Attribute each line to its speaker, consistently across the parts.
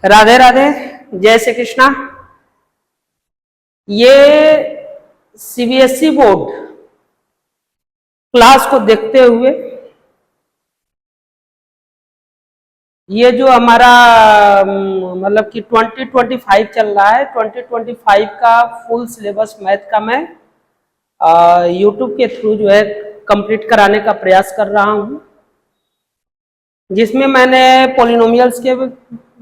Speaker 1: राधे राधे, जय श्री कृष्णा। ये CBSE board class को देखते हुए ये जो हमारा मतलब कि 2025 चल रहा है, 2025 का फुल सिलेबस मैथ का मैं यूट्यूब के थ्रू जो है कंप्लीट कराने का प्रयास कर रहा हूँ, जिसमें मैंने पॉलिनोमियल्स के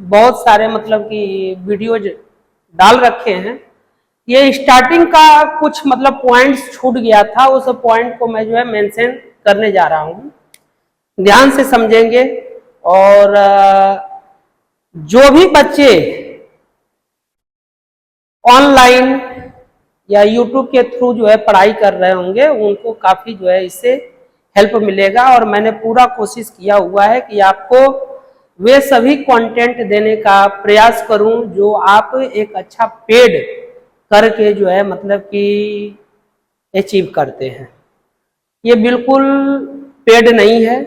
Speaker 1: बहुत सारे मतलब कि वीडियोज डाल रखे हैं। ये स्टार्टिंग का कुछ मतलब पॉइंट्स छूट गया था, उस पॉइंट को मैं जो है मेंशन करने जा रहा हूँ। ध्यान से समझेंगे और जो भी बच्चे ऑनलाइन या यूट्यूब के थ्रू जो है पढ़ाई कर रहे होंगे उनको काफी जो है इससे हेल्प मिलेगा। और मैंने पूरा कोशिश किया हुआ है कि आपको वे सभी कंटेंट देने का प्रयास करूं जो आप एक अच्छा पेड करके जो है मतलब कि अचीव करते हैं। ये बिल्कुल पेड नहीं है,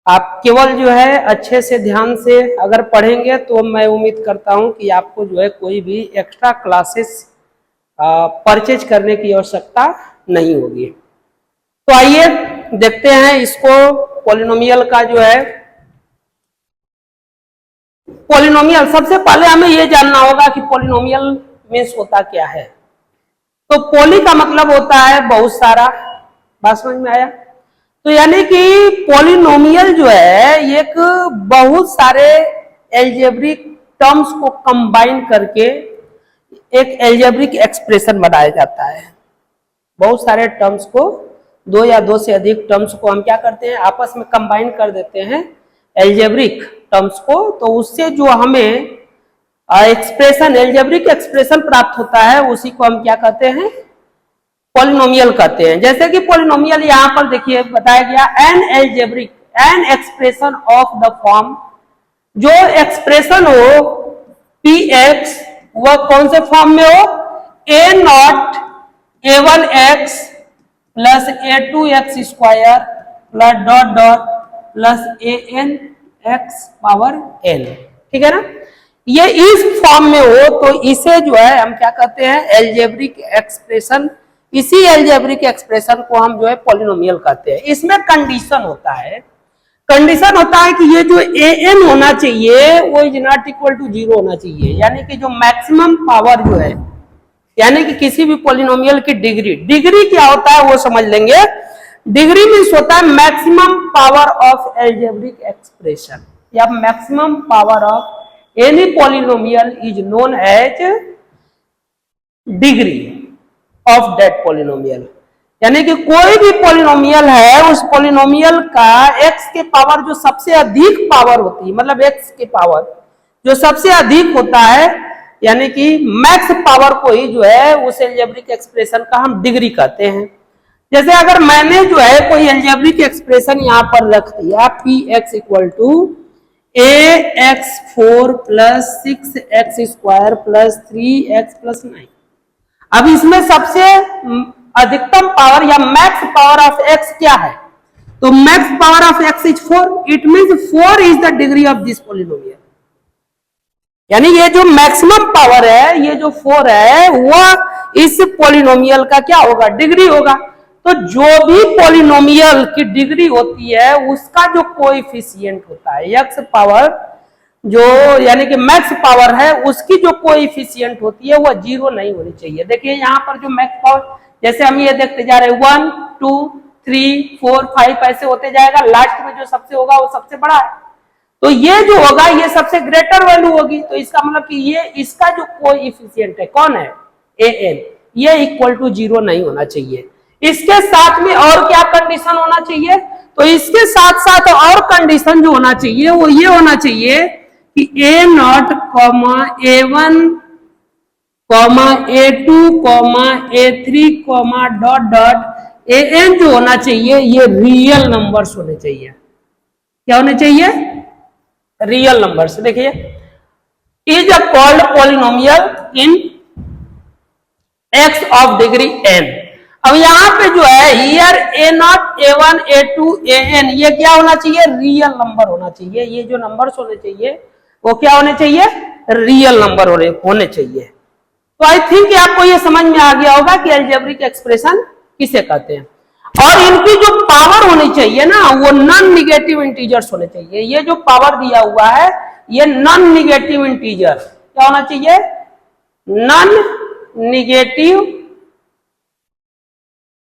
Speaker 1: आप केवल जो है अच्छे से ध्यान से अगर पढ़ेंगे तो मैं उम्मीद करता हूं कि आपको जो है कोई भी एक्स्ट्रा क्लासेस परचेज करने की आवश्यकता नहीं होगी। तो आइए देखते हैं इसको। पॉलिनोमियल का जो है पॉलिनोमियल, सबसे पहले हमें यह जानना होगा कि पॉलिनोमियल मीन्स होता क्या है। तो पॉली का मतलब होता है बहुत सारा, बात समझ में आया। तो यानी कि पॉलिनोमियल जो है एक बहुत सारे एल्जेब्रिक टर्म्स को कंबाइन करके एक एल्जेब्रिक एक्सप्रेशन बनाया जाता है। बहुत सारे टर्म्स को, दो या दो से अधिक टर्म्स को हम क्या करते हैं, आपस में कंबाइन कर देते हैं एल्जेब्रिक टर्म्स को। तो उससे जो हमें एक्सप्रेशन, एल्जेब्रिक एक्सप्रेशन प्राप्त होता है उसी को हम क्या कहते हैं, पॉलिनोमियल कहते हैं। जैसे कि पॉलिनोमियल यहां पर देखिए बताया गया, an algebraic, an expression of the form, जो एक्सप्रेशन हो पी एक्स वह कौन से फॉर्म में हो, a nought a1x plus a2x square plus dot dot plus an(x power n), ठीक है ना। ये इस फॉर्म में हो तो इसे जो है हम क्या कहते हैं, एल्जेब्रिक एक्सप्रेशन। इसी एल्जेब्रिक एक्सप्रेशन को हम जो है पॉलिनोमियल कहते हैं। इसमें कंडीशन होता है, कंडीशन होता है कि ये जो an होना चाहिए वो इज नॉट इक्वल टू 0 होना चाहिए। यानी कि जो मैक्सिमम पावर जो है, यानी कि किसी भी पॉलिनोमियल की डिग्री, डिग्री क्या होता है वो समझ लेंगे। डिग्री मीन्स होता है maximum power of algebraic expression, या maximum power of any polynomial is known as degree of that polynomial. यानी कि कोई भी पॉलिनोमियल है, उस पॉलिनोमियल का x के पावर जो सबसे अधिक पावर होती है, मतलब x के पावर जो सबसे अधिक होता है, यानी कि मैक्स पावर को ही जो है उस एल्जेब्रिक एक्सप्रेशन का हम डिग्री कहते हैं। जैसे अगर मैंने जो है कोई एल्जेब्रिक एक्सप्रेशन यहां पर रख दिया, P x equal to ax4 plus 6x square plus 3x plus 9। अब इसमें सबसे अधिकतम पावर या मैक्स पावर ऑफ x क्या है, तो max power of x is 4। It means 4 is the degree of this polynomial. यानी ये जो मैक्सिमम पावर है, ये जो 4 है, वो इस पॉलिनोमियल का क्या होगा, डिग्री होगा। तो जो भी पॉलिनोमियल की डिग्री होती है उसका जो कोएफिशिएंट होता है, x पावर जो यानी कि मैक्स पावर है, उसकी जो कोएफिशिएंट होती है वह 0 नहीं होनी चाहिए। देखिए यहाँ पर जो मैक्स पावर, जैसे हम ये देखते जा रहे हैं 1 2 3 4 5 ऐसे होते जाएगा, लास्ट में जो सबसे होगा वो सबसे बड़ा है। तो ये जो होगा ये सबसे ग्रेटर वैल्यू होगी। तो इसका मतलब कि ये इसका जो कोएफिशिएंट है कौन है, an, ये इक्वल टू 0 नहीं होना चाहिए। इसके साथ में और क्या कंडीशन होना चाहिए, तो इसके साथ साथ और कंडीशन जो होना चाहिए वो ये होना चाहिए कि a not comma a1 comma a2 comma a3 comma dot dot an जो होना चाहिए ये रियल नंबर्स होने चाहिए। क्या होने चाहिए, रियल नंबर्स। देखिए, is a called polynomial in x of degree n। अब यहां पे जो है here a not a1 a2 an ये क्या होना चाहिए, रियल नंबर होना चाहिए। ये जो नंबर्स होने चाहिए वो क्या होने चाहिए, रियल नंबर होने चाहिए। तो आई थिंक आपको ये समझ में आ गया होगा कि अलजेब्रिक एक्सप्रेशन किसे कहते हैं। और इनकी जो पावर होनी चाहिए ना, वो नॉन निगेटिव इंटीजर्स होने चाहिए। ये जो पावर दिया हुआ है ये नॉन निगेटिव इंटीजर क्या होना चाहिए, non negative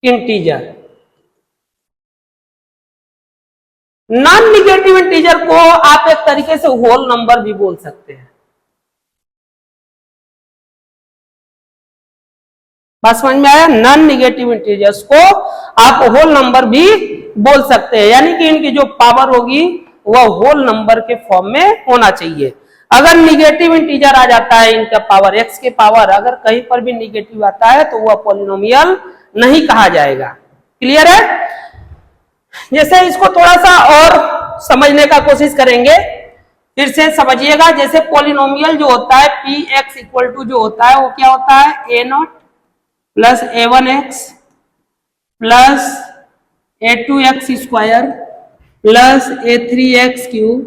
Speaker 1: integer. Non negative integer को आप एक तरीके से होल नंबर भी बोल सकते हैं। बात समझ में आया, नॉन निगेटिव इंटीजर्स को आप होल नंबर भी बोल सकते हैं, यानी कि इनकी जो पावर होगी वह होल नंबर के फॉर्म में होना चाहिए। अगर निगेटिव इंटीजर आ जाता है, इनका पावर एक्स के पावर अगर कहीं पर भी निगेटिव आता है तो वह पॉलिनोमियल नहीं कहा जाएगा। क्लियर है। जैसे इसको थोड़ा सा और समझने का कोशिश करेंगे, फिर से समझिएगा। जैसे पॉलिनोमियल जो होता है पी एक्स इक्वल टू जो होता है वो क्या होता है, a nought plus a1x plus a2x square plus a3x cube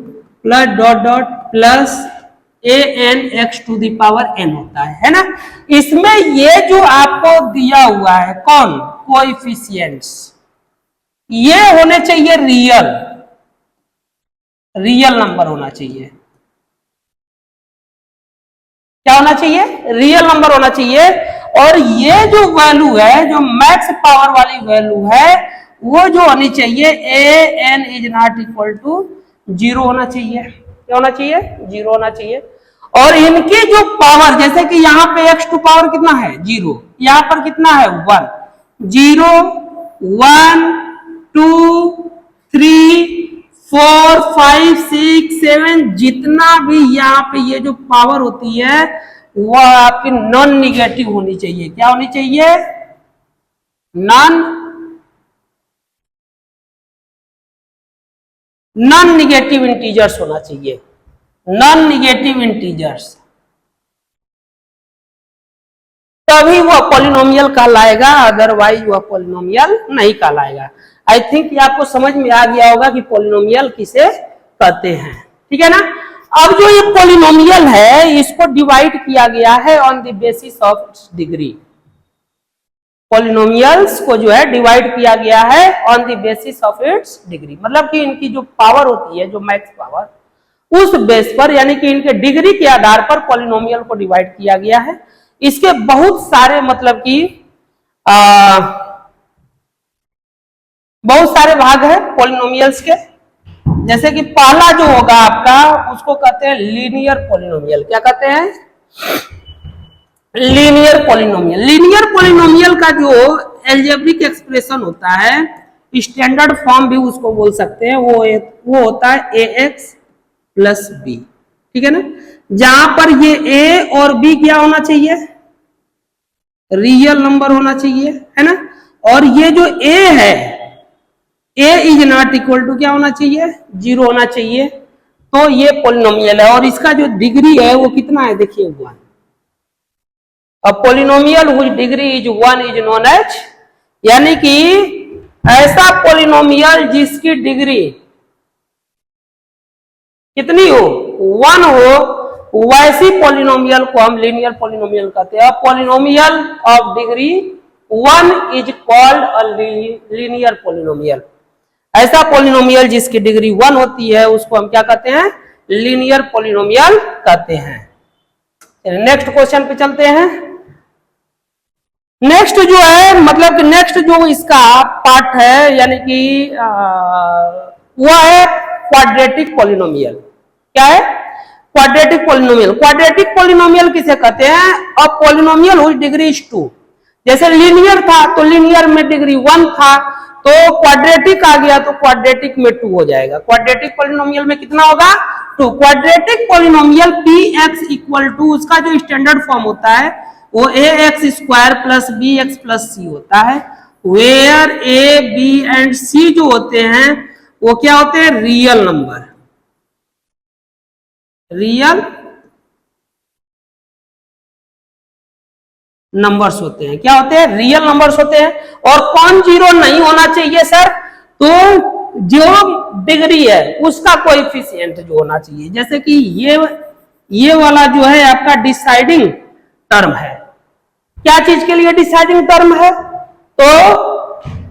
Speaker 1: plus dot dot plus anx to the power n होता है ना। इसमें ये जो आपको दिया हुआ है कौन, कोएफिशिएंट्स, ये होने चाहिए रियल नंबर होना चाहिए। क्या होना चाहिए, रियल नंबर होना चाहिए। और ये जो वैल्यू है, जो मैक्स पावर वाली वैल्यू है, वो जो होनी चाहिए a n is not equal to 0 होना चाहिए। क्या होना चाहिए, 0 होना चाहिए। और इनकी जो पावर, जैसे कि यहाँ पे एक्स टू पावर कितना है 0, यहाँ पर कितना है 1, 0 1 2 3 4 5 6 7, जितना भी यहाँ पे ये जो पावर होती है वह आपकी नॉन निगेटिव होनी चाहिए। क्या होनी चाहिए, नॉन निगेटिव इंटीजर्स होना चाहिए, नॉन निगेटिव इंटीजर्स, तभी वह पॉलिनोमियल कहलाएगा, अदरवाइज वह पॉलिनोमियल नहीं कहलाएगा। आई थिंक ये आपको समझ में आ गया होगा कि पॉलिनोमियल किसे कहते हैं। ठीक है ना। अब जो ये पॉलिनोमियल है इसको डिवाइड किया गया है on the basis of its degree. Polynomials को जो है डिवाइड किया गया है on the basis of its degree, मतलब कि इनकी जो पावर होती है, जो मैक्स पावर, उस बेस पर, यानी कि इनके डिग्री के आधार पर पॉलिनोमियल को डिवाइड किया गया है। इसके बहुत सारे मतलब कि बहुत सारे भाग है पॉलिनोमियल्स के। जैसे कि पहला जो होगा आपका उसको कहते हैं लीनियर पॉलिनोमियल। क्या कहते हैं, लीनियर पॉलिनोमियल। लीनियर पॉलिनोमियल का जो एल्जेब्रिक एक्सप्रेशन होता है, स्टैंडर्ड फॉर्म भी उसको बोल सकते हैं, वो होता है ax प्लस बी। ठीक है ना। जहां पर ये a और b क्या होना चाहिए, रियल नंबर होना चाहिए, है ना। और ये जो a है, a is not equal to क्या होना चाहिए, 0 होना चाहिए। तो ये पॉलिनोमियल है और इसका जो डिग्री है वो कितना है, देखिए 1। अब पॉलिनोमियल हुई degree is 1 is known as, यानी कि ऐसा पॉलिनोमियल जिसकी डिग्री कितनी हो, 1 हो, वैसी पॉलिनोमियल को हम लीनियर पॉलिनोमियल कहते हैं। Polynomial of degree 1 is called a linear polynomial. ऐसा पॉलिनोमियल जिसकी डिग्री 1 होती है उसको हम क्या कहते हैं, लीनियर पॉलिनोमियल कहते हैं। नेक्स्ट क्वेश्चन पे चलते हैं। नेक्स्ट जो है, मतलब कि नेक्स्ट जो इसका पार्ट है, यानी कि वह है क्वाड्रेटिक पॉलिनोमियल। क्या है, क्वाड्रेटिक पॉलिनोमियल। क्वाड्रेटिक पॉलिनोमियल किसे कहते हैं, अ पॉलिनोमियल हुई डिग्री इज 2। जैसे लीनियर था तो लीनियर में डिग्री 1 था, तो क्वाड्रेटिक आ गया तो क्वाड्रेटिक में 2 हो जाएगा। क्वाड्रेटिक पॉलिनोमियल में कितना होगा, 2। Quadratic polynomial P x equal to, उसका जो स्टैंडर्ड फॉर्म होता है वो a x square plus b x plus c होता है, where a b and c जो होते हैं वो क्या होते हैं, रियल नंबर, रियल नंबर्स होते हैं। क्या होते हैं, रियल नंबर्स होते हैं। और कौन 0 नहीं होना चाहिए सर, तो जो डिग्री है उसका कोएफिशिएंट जो होना चाहिए, जैसे कि ये वाला जो है आपका डिसाइडिंग टर्म है। क्या चीज के लिए डिसाइडिंग टर्म है? तो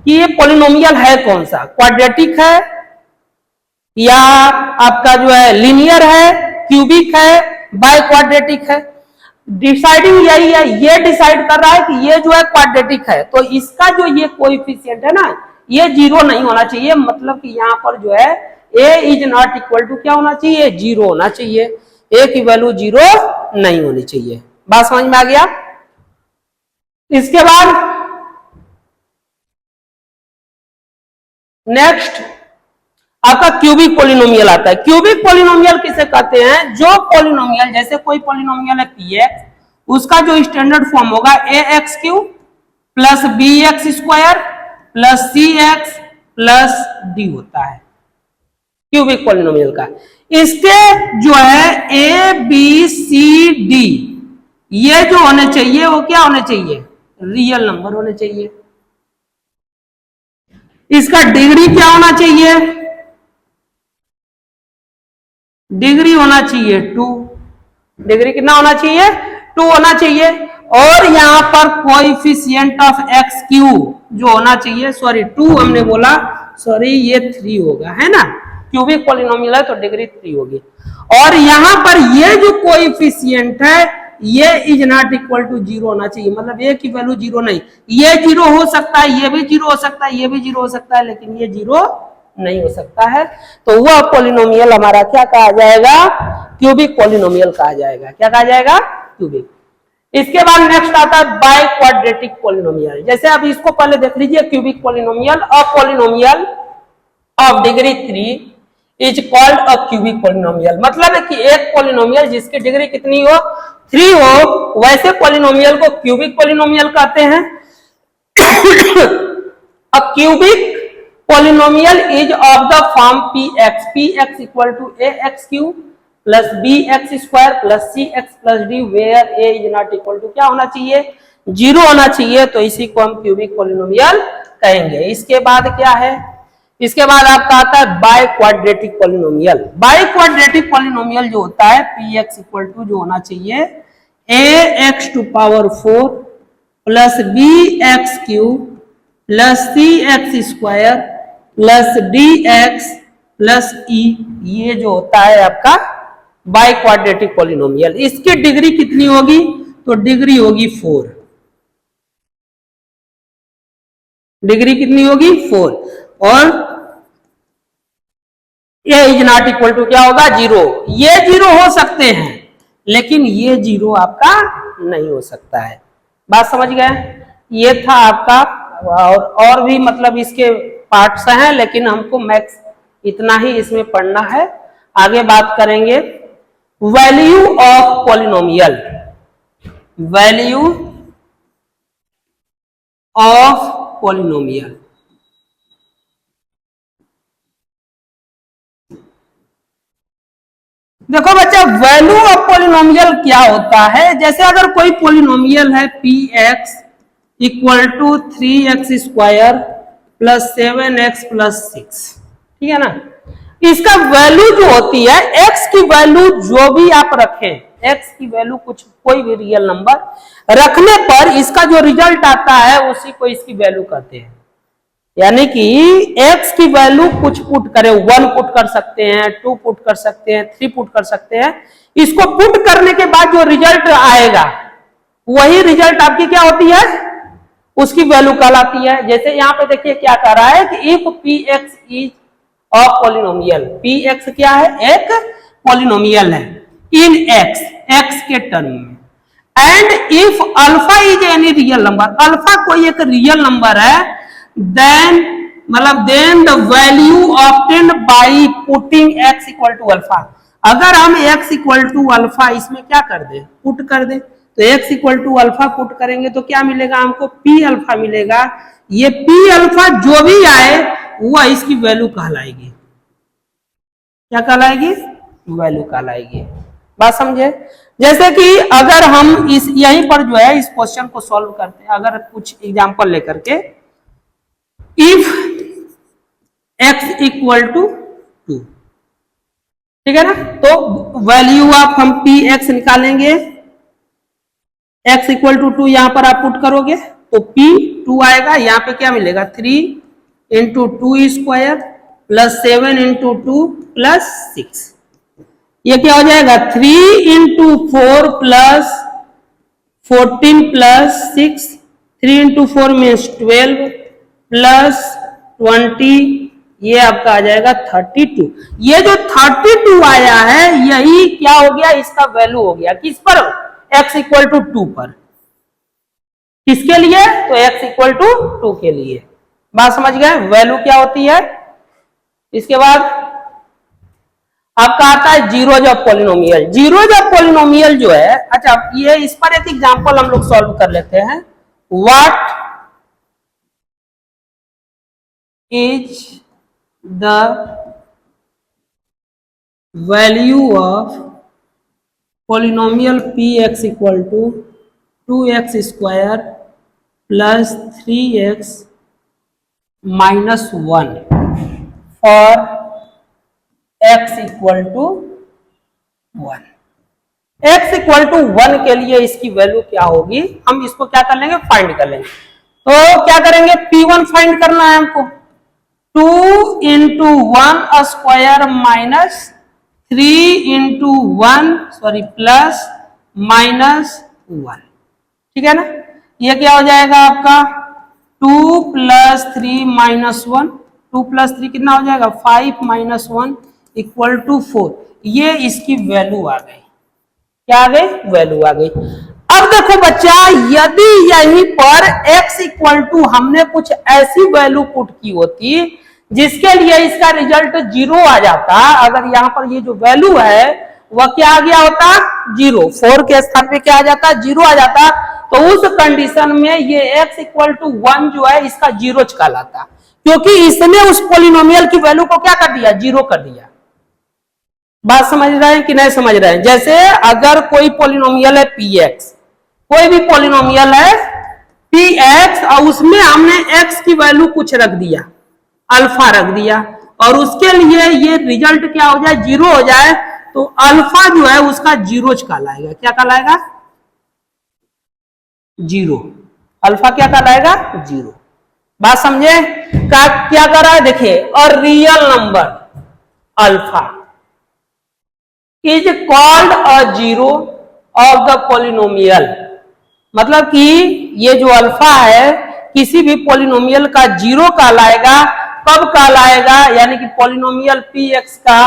Speaker 1: कि ये पॉलिनोमियल है कौन सा, क्वाड्रेटिक है या आपका जो है लीनियर है, क्यूबिक है, बाय क्वाड्रेटिक है। डिसाइडिंग यही है, ये डिसाइड कर रहा है कि ये जो है क्वाड्रेटिक है, तो इसका जो ये कोएफिशिएंट है ना, ये जीरो नहीं होना चाहिए। मतलब कि यहाँ पर जो है a is not equal to क्या होना चाहिए, जीरो होना चाहिए। a की वैल्यू जीरो नहीं होनी चाहिए। बात समझ में आ गया? इसके बाद नेक्स्ट आपका क्यूबिक पॉलिनोमियल आता है। क्यूबिक पॉलिनोमियल किसे कहते हैं? जो पॉलिनोमियल, जैसे कोई पॉलिनोमियल है px, उसका जो स्टैंडर्ड फॉर्म होगा ax cube plus bx square plus cx plus d होता है क्यूबिक पॉलिनोमियल का। इसके जो है a b c d ये जो होने चाहिए वो क्या होने चाहिए, रियल नंबर होने चाहिए। इसका डिग्री क्या होना चाहिए, डिग्री होना चाहिए 2। डिग्री कितना होना चाहिए, 2 होना चाहिए। और यहां पर कोएफिशिएंट ऑफ x क्यूब जो होना चाहिए, सॉरी 2 हमने बोला, सॉरी ये 3 होगा, है ना, क्यूबिक पॉलिनोमियल है तो डिग्री 3 होगी। और यहां पर ये जो कोएफिशिएंट है ये इज नॉट इक्वल टू 0 होना चाहिए। मतलब ये की वैल्यू 0 नहीं, ये 0 हो सकता है, ये भी 0 हो सकता है, ये भी 0 हो सकता है, लेकिन ये 0 नहीं हो सकता है। तो वह पॉलिनोमियल हमारा क्या कहा जाएगा, क्यूबिक पॉलिनोमियल कहा जाएगा। क्या कहा जाएगा, क्यूबिक। इसके बाद नेक्स्ट आता है बाय क्वाड्रेटिक पॉलिनोमियल। जैसे अब इसको पहले देख लीजिए, cubic polynomial, a polynomial of degree 3 is called a cubic polynomial. मतलब है कि एक पॉलिनोमियल जिसकी डिग्री कितनी हो, 3 हो, वैसे पॉलिनोमियल को क्यूबिक पॉलिनोमियल कहते हैं। A cubic polynomial is of the form px equal to ax cube plus bx square plus cx plus d where a is not equal to क्या होना चाहिए, 0 होना चाहिए। तो इसी को हम क्यूबिक पॉलिनोमियल कहेंगे। इसके बाद क्या है, इसके बाद आपका आता है by quadratic polynomial. By quadratic polynomial जो होता है px इक्वल टू जो होना चाहिए ax to power 4 plus bx cube plus cx square plus dx plus e, ये जो होता है आपका बाय क्वाड्रेटिक पॉलिनोमियल। इसकी डिग्री कितनी होगी, तो डिग्री होगी 4। डिग्री कितनी होगी, 4। और ये इज नॉट इक्वल टू क्या होगा, 0। ये 0 हो सकते हैं लेकिन ये 0 आपका नहीं हो सकता है। बात समझ गए? ये था आपका, और भी मतलब इसके पार्ट्स हैं, लेकिन हमको मैक्स इतना ही इसमें पढ़ना है। आगे बात करेंगे value of polynomial. Value of polynomial, देखो बच्चा वैल्यू ऑफ पॉलिनोमियल क्या होता है। जैसे अगर कोई पॉलिनोमियल है px equal to 3x square plus 7x plus 6, ठीक है ना, इसका वैल्यू जो होती है, x की वैल्यू जो भी आप रखें, x की वैल्यू कुछ कोई भी रियल नंबर रखने पर इसका जो रिजल्ट आता है उसी को इसकी वैल्यू कहते हैं। यानी कि x की वैल्यू कुछ पुट करें, 1 पुट कर सकते हैं, 2 पुट कर सकते हैं, 3 पुट कर सकते हैं। इसको पुट करने के बाद जो रिजल्ट आएगा वही रिजल्ट आपकी क्या होती है, उसकी वैल्यू कहलाती है। जैसे यहाँ पे देखिए क्या कह रहा है कि if px is a polynomial, px क्या है, एक पॉलिनोमियल है इन x के टर्म में, and if alpha is any real number, alpha कोई एक रियल नंबर है, देन मतलब then the value obtained by putting x equal to alpha. अगर हम x इक्वल टू अल्फा इसमें क्या कर दे, पुट कर दे, तो x equal to alpha put करेंगे तो क्या मिलेगा हमको, p अल्फा मिलेगा। ये p अल्फा जो भी आए वह इसकी वैल्यू कहलाएगी। क्या कहलाएगी, वैल्यू कहलाएगी। बात समझे? जैसे कि अगर हम इस यहीं पर जो है इस क्वेश्चन को सॉल्व करते हैं, अगर कुछ एग्जांपल लेकर के, इफ x इक्वल टू 2, ठीक है ना। तो वैल्यू ऑफ हम पी एक्स निकालेंगे, x इक्वल टू 2 यहां पर आप पुट करोगे तो p 2 आएगा, यहां पे क्या मिलेगा 3 into 2 square plus 7 into 2 plus 6, ये क्या हो जाएगा 3 into 4 plus 14 plus 6, 3 into 4 means 12 plus 20, ये आपका आ जाएगा 32। ये जो 32 आया है यही क्या हो गया, इसका वैल्यू हो गया किस पर, x इक्वल टू 2 पर। किसके लिए, तो x इक्वल टू 2 के लिए। बात समझ गए, वैल्यू क्या होती है। इसके बाद आपका आता है zeros of polynomial. Zeros of polynomial जो है, अच्छा ये इस पर एक एग्जांपल हम लोग सॉल्व कर लेते हैं। What is the value of polynomial P x equal to 2x square plus 3x minus 1 for x equal to 1। x equal to 1 के लिए इसकी वैल्यू क्या होगी, हम इसको क्या कर लेंगे, फाइंड कर लेंगे। तो क्या करेंगे, P1 फाइंड करना है हमको, 2 into 1 square minus 3 into 1 sorry plus minus 1, ठीक है ना। ये क्या हो जाएगा आपका 2 प्लस 3 माइनस 1, 2 प्लस 3 कितना हो जाएगा 5 माइनस 1 इक्वल टू 4। ये इसकी वैल्यू आ गई, क्या आ गई, वैल्यू आ गई। अब देखो बच्चा, यदि यहीं पर x इक्वल टू हमने कुछ ऐसी वैल्यू पुट की होती जिसके लिए इसका रिजल्ट 0 आ जाता, अगर यहाँ पर ये जो वैल्यू है वह क्या आ गया होता 0, 4 के स्थान पे क्या आ जाता 0 आ जाता, तो उस कंडीशन में ये x इक्वल टू 1 जो है इसका 0 कहलाता, क्योंकि इसने उस पॉलिनोमियल की वैल्यू को क्या कर दिया, 0 कर दिया। बात समझ रहे हैं कि नहीं समझ रहे हैं। जैसे अगर कोई पॉलिनोमियल है px, कोई भी पॉलिनोमियल है px और उसमें हमने x की वैल्यू कुछ रख दिया, अल्फा रख दिया, और उसके लिए ये रिजल्ट क्या हो जाए 0 हो जाए, तो अल्फा जो है उसका 0 कहलाएगा, क्या कहलाएगा 0, अल्फा क्या कहलाएगा 0। बात समझे, क्या कर रहा है देखिए, और real number alpha is called a zero of the polynomial, मतलब कि ये जो अल्फा है किसी भी पॉलिनोमियल का 0 कहलाएगा। कब कहलाएगा, यानी कि पॉलिनोमियल पी एक्स का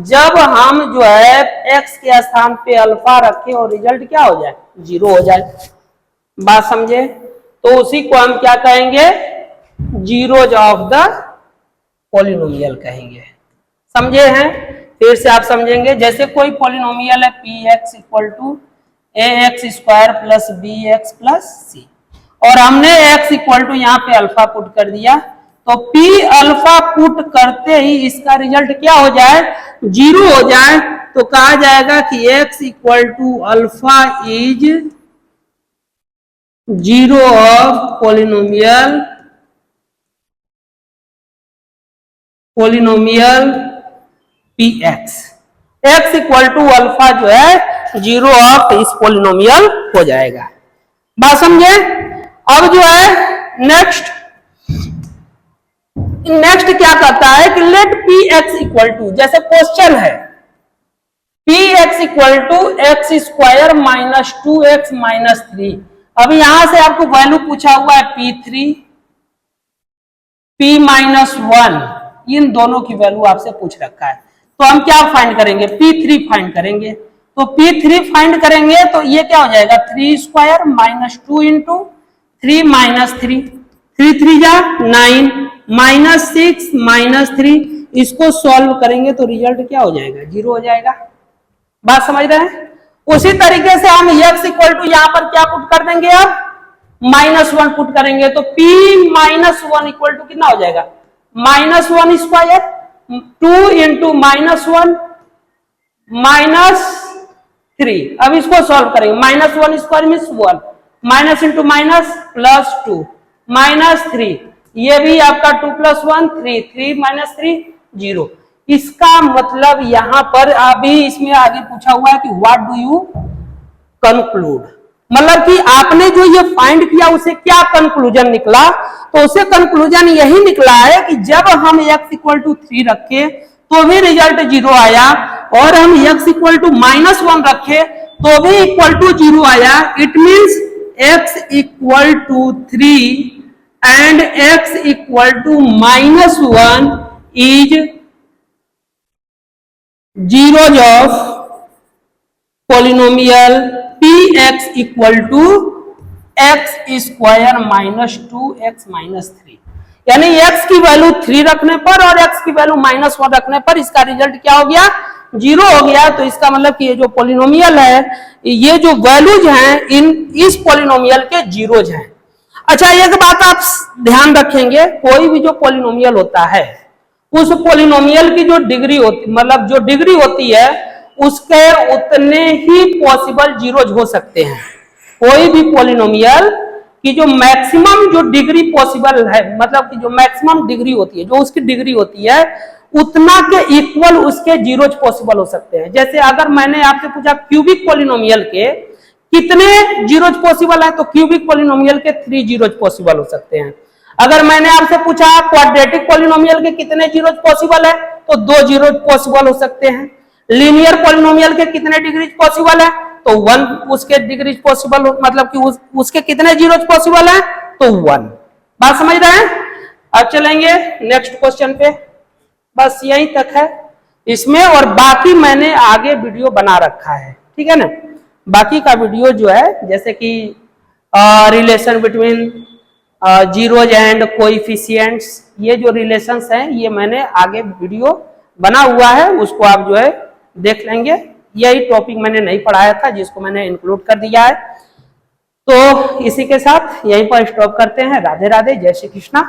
Speaker 1: जब हम जो है x के स्थान पे अल्फा रखें और रिजल्ट क्या हो जाए 0 हो जाए। बात समझे, तो उसी को हम क्या कहेंगे, जीरोज ऑफ द पॉलिनोमियल कहेंगे। समझे हैं, फिर से आप समझेंगे। जैसे कोई पॉलिनोमियल है P x equal to a x square plus b x plus c, और हमने x इक्वल टू यहाँ पे अल्फा पुट कर दिया, तो p अल्फा पुट करते ही इसका रिजल्ट क्या हो जाए 0 हो जाए, तो कहा जाएगा कि x equal to alpha is 0 of polynomial px, x equal to alpha जो है 0 ऑफ इस पॉलिनोमियल हो जाएगा। बात समझे। अब जो है नेक्स्ट क्या कहता है कि let P x equal to, जैसे क्वेश्चन है P x equal to X square minus 2x minus 3। अभी यहां से आपको वैल्यू पूछा हुआ है p3 p माइनस 1, इन दोनों की वैल्यू आपसे पूछ रखा है, तो हम क्या फाइंड करेंगे, p3 फाइंड करेंगे। तो p3 फाइंड करेंगे तो ये क्या हो जाएगा 3 स्क्वायर माइनस 2 इंटू 3 माइनस 3, 3 3 जा 9 माइनस 6 माइनस 3, इसको सॉल्व करेंगे तो रिजल्ट क्या हो जाएगा 0 हो जाएगा। बात समझ रहे हैं। उसी तरीके से हम x इक्वल टू यहां पर क्या पुट कर देंगे, अब -1 पुट करेंगे, तो p माइनस 1 इक्वल टू कितना हो जाएगा -1 स्क्वायर 2 इंटू -1 माइनस 3। अब इसको सॉल्व करेंगे, -1 square means 1, minus into minus plus 2 minus 3, ये भी आपका 2 + 1 3, 3 - 3 0। इसका मतलब यहां पर अभी इसमें आगे पूछा हुआ है कि व्हाट डू यू कंक्लूड, मतलब कि आपने जो ये फाइंड किया उसे क्या कंक्लूजन निकला, तो उसे कंक्लूजन यही निकला है कि जब हम x = 3 रखे तो भी रिजल्ट 0 आया, और हम x = -1 रखे तो भी =0 आया। It means x = 3 and x = -1 is zeros of polynomial px = x² - 2x - 3, यानी x की वैल्यू 3 रखने पर और x की वैल्यू -1 रखने पर इसका रिजल्ट क्या हो गया, 0 हो गया। तो इसका मतलब कि ये जो पॉलिनोमियल है, ये जो वैल्यूज हैं इस पॉलिनोमियल के जीरोज हैं। अच्छा, एक बात आप ध्यान रखेंगे, कोई भी जो पॉलिनोमियल होता है उस पॉलिनोमियल की जो डिग्री होती, मतलब जो डिग्री होती है उसके उतने ही पॉसिबल जीरोज हो सकते हैं। कोई भी पॉलिनोमियल की जो मैक्सिमम जो डिग्री पॉसिबल है, मतलब कि जो मैक्सिमम डिग्री होती है, जो उसकी डिग्री होती है उतना के इक्वल उसके जीरोज पॉसिबल हो सकते हैं। जैसे अगर मैंने आपसे पूछा क्यूबिक पॉलिनोमियल के कितने जीरोज पॉसिबल है, तो क्यूबिक पॉलिनोमियल के 3 जीरोज पॉसिबल हो सकते हैं। अगर मैंने आपसे पूछा क्वाड्रेटिक पॉलिनोमियल के कितने जीरोज पॉसिबल है, तो 2 जीरोज पॉसिबल हो सकते हैं। लीनियर पॉलिनोमियल के कितने डिग्रीज पॉसिबल है, तो 1 उसके डिग्रीज पॉसिबल, मतलब कि उसके कितने जीरोज पॉसिबल है, तो 1। बात समझ रहे हैं? अब चलेंगे नेक्स्ट क्वेश्चन पे। बस यहीं तक है इसमें, और बाकी मैंने आगे वीडियो बना रखा है, ठीक है ना। बाकी का वीडियो जो है, जैसे कि relation between zeros and coefficients, ये जो रिलेशंस हैं ये मैंने आगे वीडियो बना हुआ है, उसको आप जो है देख लेंगे। यही टॉपिक मैंने नहीं पढ़ाया था जिसको मैंने इंक्लूड कर दिया है। तो इसी के साथ यहीं पर स्टॉप करते हैं। राधे राधे, जय श्री कृष्णा।